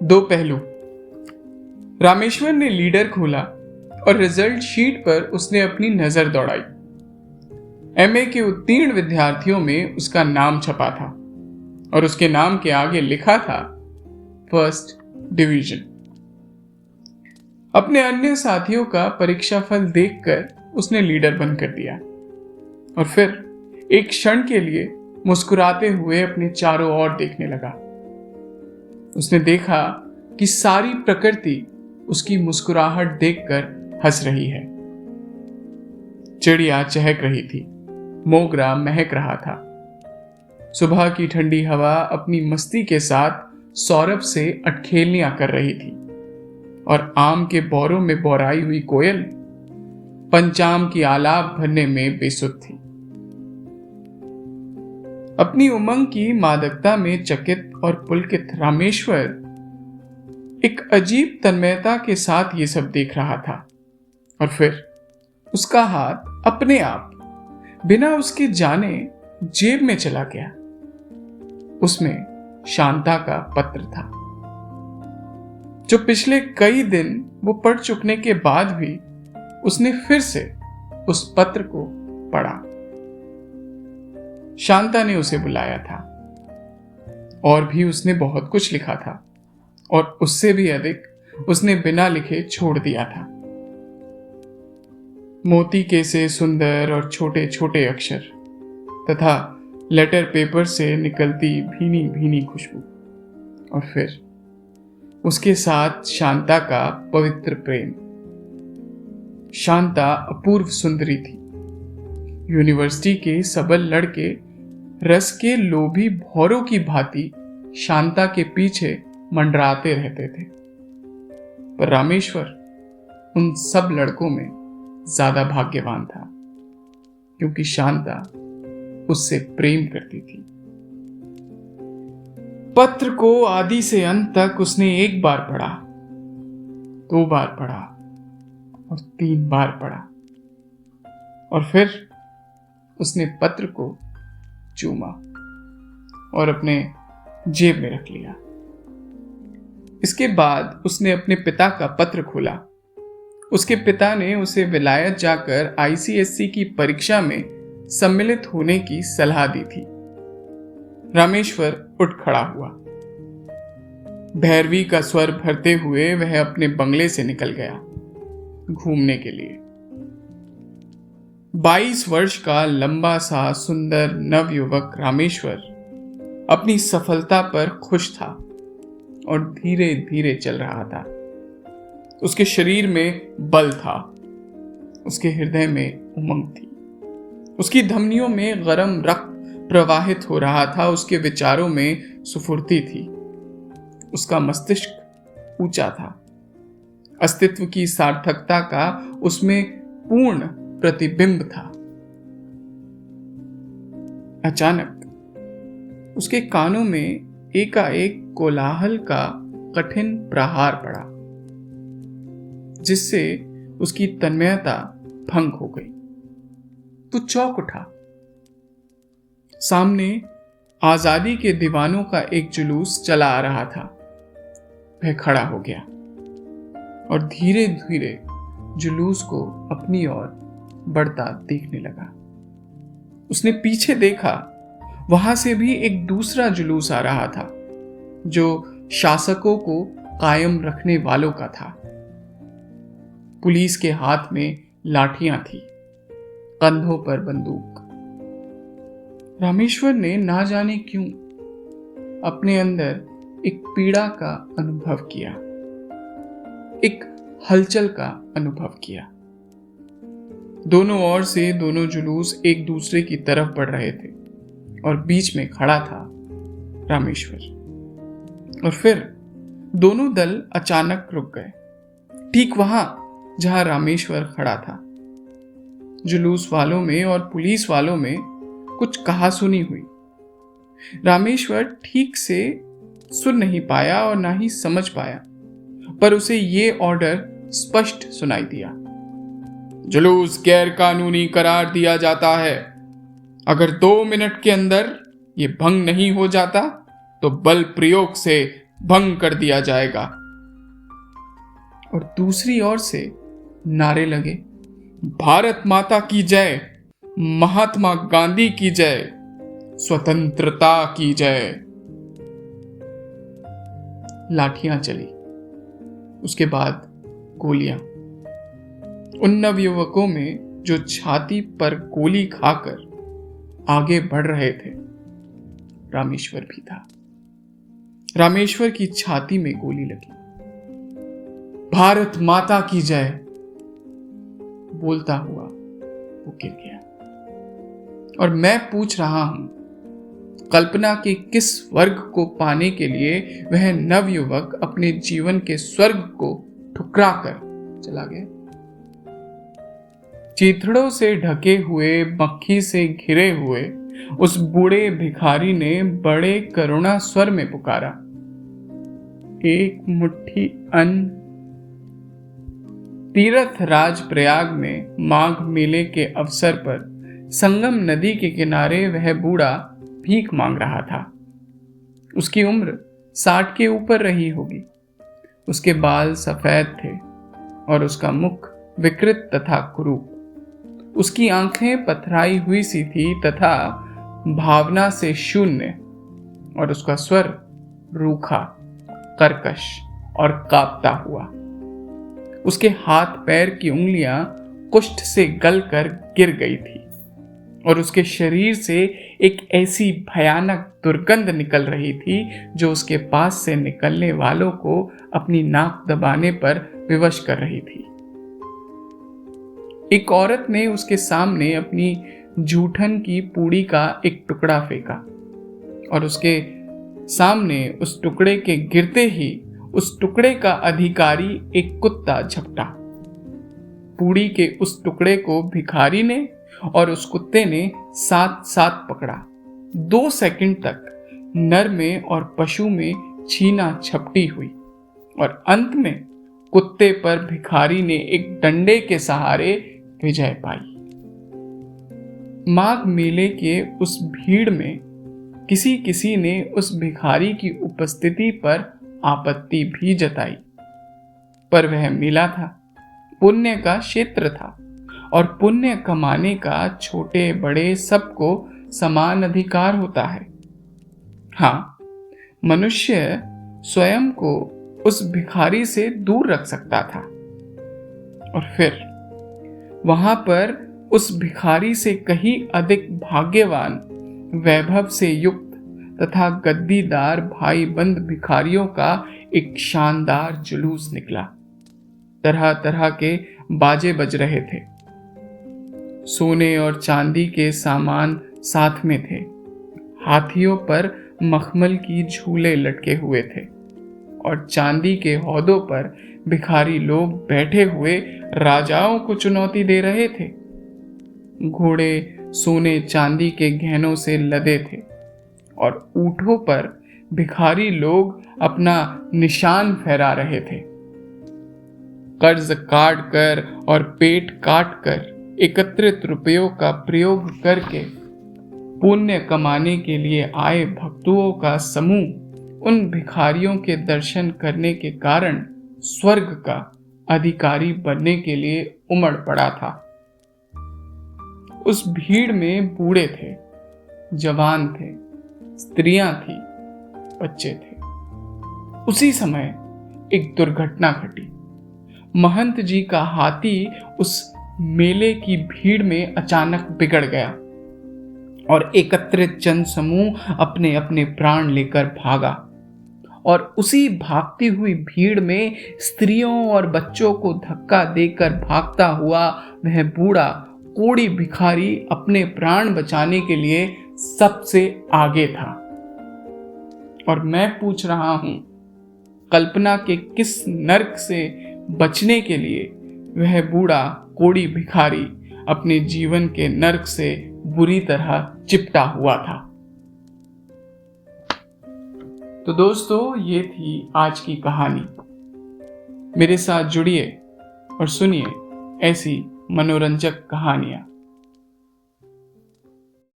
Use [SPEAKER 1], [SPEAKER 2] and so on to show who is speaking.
[SPEAKER 1] दो पहलू। रामेश्वर ने लीडर खोला और रिजल्ट शीट पर उसने अपनी नजर दौड़ाई। एमए के उत्तीर्ण विद्यार्थियों में उसका नाम छपा था और उसके नाम के आगे लिखा था फर्स्ट डिवीजन। अपने अन्य साथियों का परीक्षा फल देखकर उसने लीडर बंद कर दिया और फिर एक क्षण के लिए मुस्कुराते हुए अपने चारों ओर देखने लगा। उसने देखा कि सारी प्रकृति उसकी मुस्कुराहट देखकर हंस रही है। चिड़िया चहक रही थी, मोगरा महक रहा था। सुबह की ठंडी हवा अपनी मस्ती के साथ सौरभ से अटखेलनियां कर रही थी और आम के बौरों में बौराई हुई कोयल पंचाम की आलाप भरने में बेसुध थी। अपनी उमंग की मादकता में चकित और पुलकित रामेश्वर एक अजीब तन्मयता के साथ ये सब देख रहा था और फिर उसका हाथ अपने आप बिना उसके जाने जेब में चला गया। उसमें शांता का पत्र था जो पिछले कई दिन वो पढ़ चुकने के बाद भी उसने फिर से उस पत्र को पढ़ा। शांता ने उसे बुलाया था और भी उसने बहुत कुछ लिखा था और उससे भी अधिक उसने बिना लिखे छोड़ दिया था। मोती के से सुंदर और छोटे छोटे अक्षर तथा लेटर पेपर से निकलती भीनी भीनी खुशबू और फिर उसके साथ शांता का पवित्र प्रेम। शांता अपूर्व सुंदरी थी। यूनिवर्सिटी के सबल लड़के रस के लोभी भौरों की भांति शांता के पीछे मंडराते रहते थे, पर रामेश्वर उन सब लड़कों में ज्यादा भाग्यवान था क्योंकि शांता उससे प्रेम करती थी। पत्र को आदि से अंत तक उसने एक बार पढ़ा, दो बार पढ़ा और 3 बार पढ़ा और फिर उसने पत्र को चूमा और अपने जेब में रख लिया। इसके बाद उसने अपने पिता का पत्र खोला। उसके पिता ने उसे विलायत जाकर आईसीएससी की परीक्षा में सम्मिलित होने की सलाह दी थी। रामेश्वर उठ खड़ा हुआ। भैरवी का स्वर भरते हुए वह अपने बंगले से निकल गया घूमने के लिए। 22 वर्ष का लंबा सा सुंदर नवयुवक रामेश्वर अपनी सफलता पर खुश था और धीरे धीरे चल रहा था। उसके शरीर में बल था, उसके हृदय में उमंग थी, उसकी धमनियों में गर्म रक्त प्रवाहित हो रहा था, उसके विचारों में सुफुर्ती थी, उसका मस्तिष्क ऊंचा था, अस्तित्व की सार्थकता का उसमें पूर्ण प्रतिबिंब था। अचानक उसके कानों में एकाएक कोलाहल का कठिन प्रहार पड़ा जिससे उसकी तन्मयता भंग हो गई। तो चौंक उठा। सामने आजादी के दीवानों का एक जुलूस चला आ रहा था। वह खड़ा हो गया और धीरे धीरे जुलूस को अपनी ओर बढ़ता देखने लगा। उसने पीछे देखा, वहां से भी एक दूसरा जुलूस आ रहा था जो शासकों को कायम रखने वालों का था। पुलिस के हाथ में लाठियां थी, कंधों पर बंदूक। रामेश्वर ने ना जाने क्यों अपने अंदर एक पीड़ा का अनुभव किया, एक हलचल का अनुभव किया। दोनों ओर से दोनों जुलूस एक दूसरे की तरफ बढ़ रहे थे और बीच में खड़ा था रामेश्वर। और फिर दोनों दल अचानक रुक गए, ठीक वहां जहां रामेश्वर खड़ा था। जुलूस वालों में और पुलिस वालों में कुछ कहासुनी हुई। रामेश्वर ठीक से सुन नहीं पाया और ना ही समझ पाया, पर उसे ये ऑर्डर स्पष्ट सुनाई दिया। जुलूस गैर कानूनी करार दिया जाता है। अगर 2 मिनट के अंदर ये भंग नहीं हो जाता तो बल प्रयोग से भंग कर दिया जाएगा। और दूसरी ओर से नारे लगे, भारत माता की जय, महात्मा गांधी की जय, स्वतंत्रता की जय। लाठियां चली, उसके बाद गोलियां। उन नवयुवकों में जो छाती पर गोली खाकर आगे बढ़ रहे थे, रामेश्वर भी था। रामेश्वर की छाती में गोली लगी। भारत माता की जय बोलता हुआ वो गिर गया। और मैं पूछ रहा हूं, कल्पना के किस स्वर्ग को पाने के लिए वह नवयुवक अपने जीवन के स्वर्ग को ठुकरा कर चला गया? चीथड़ों से ढके हुए, मक्खी से घिरे हुए उस बूढ़े भिखारी ने बड़े करुणा स्वर में पुकारा, एक मुट्ठी अन्न। तीर्थ राज प्रयाग में माघ मेले के अवसर पर संगम नदी के किनारे वह बूढ़ा भीख मांग रहा था। उसकी उम्र 60 के ऊपर रही होगी। उसके बाल सफेद थे और उसका मुख विकृत तथा कुरूप। उसकी आंखें पथराई हुई सी थी तथा भावना से शून्य, और उसका स्वर रूखा, कर्कश और कांपता हुआ। उसके हाथ पैर की उंगलियां कुष्ठ से गलकर गिर गई थी और उसके शरीर से एक ऐसी भयानक दुर्गंध निकल रही थी जो उसके पास से निकलने वालों को अपनी नाक दबाने पर विवश कर रही थी। एक औरत ने उसके सामने अपनी जूठन की पूड़ी का एक टुकड़ा फेंका और उसके सामने उस टुकड़े के गिरते ही उस टुकड़े का अधिकारी एक कुत्ता झपटा। पूड़ी के उस टुकड़े को भिखारी ने और उस कुत्ते ने साथ साथ पकड़ा। 2 सेकंड तक नर में और पशु में छीना झपटी हुई और अंत में कुत्ते पर भिखारी ने एक डंडे के सहारे विजय पाई। माघ मेले के उस भीड़ में किसी किसी ने उस भिखारी की उपस्थिति पर आपत्ति भी जताई, पर वह मेला था, पुण्य का क्षेत्र था और पुण्य कमाने का छोटे बड़े सबको समान अधिकार होता है। हाँ, मनुष्य स्वयं को उस भिखारी से दूर रख सकता था और फिर वहां पर उस भिखारी से कहीं अधिक भाग्यवान, वैभव से युक्त तथा गद्दीदार भाई बंद भिखारियों का एक शानदार जुलूस निकला। तरह तरह के बाजे बज रहे थे। सोने और चांदी के सामान साथ में थे। हाथियों पर मखमल की झूले लटके हुए थे और चांदी के हौदों पर भिखारी लोग बैठे हुए राजाओं को चुनौती दे रहे थे। घोड़े सोने चांदी के गहनों से लदे थे और ऊंटों पर भिखारी लोग अपना निशान फहरा रहे थे। कर्ज काट कर और पेट काट कर एकत्रित रुपयों का प्रयोग करके पुण्य कमाने के लिए आए भक्तों का समूह उन भिखारियों के दर्शन करने के कारण स्वर्ग का अधिकारी बनने के लिए उमड़ पड़ा था। उस भीड़ में बूढ़े थे, जवान थे, स्त्रियां थी, बच्चे थे। उसी समय एक दुर्घटना घटी। महंत जी का हाथी उस मेले की भीड़ में अचानक बिगड़ गया और एकत्रित जन समूह अपने अपने प्राण लेकर भागा और उसी भागती हुई भीड़ में स्त्रियों और बच्चों को धक्का देकर भागता हुआ वह बूढ़ा कोड़ी भिखारी अपने प्राण बचाने के लिए सबसे आगे था। और मैं पूछ रहा हूं, कल्पना के किस नर्क से बचने के लिए वह बूढ़ा कोड़ी भिखारी अपने जीवन के नर्क से बुरी तरह चिपटा हुआ था। तो दोस्तों, ये थी आज की कहानी। मेरे साथ जुड़िए और सुनिए ऐसी मनोरंजक कहानियां।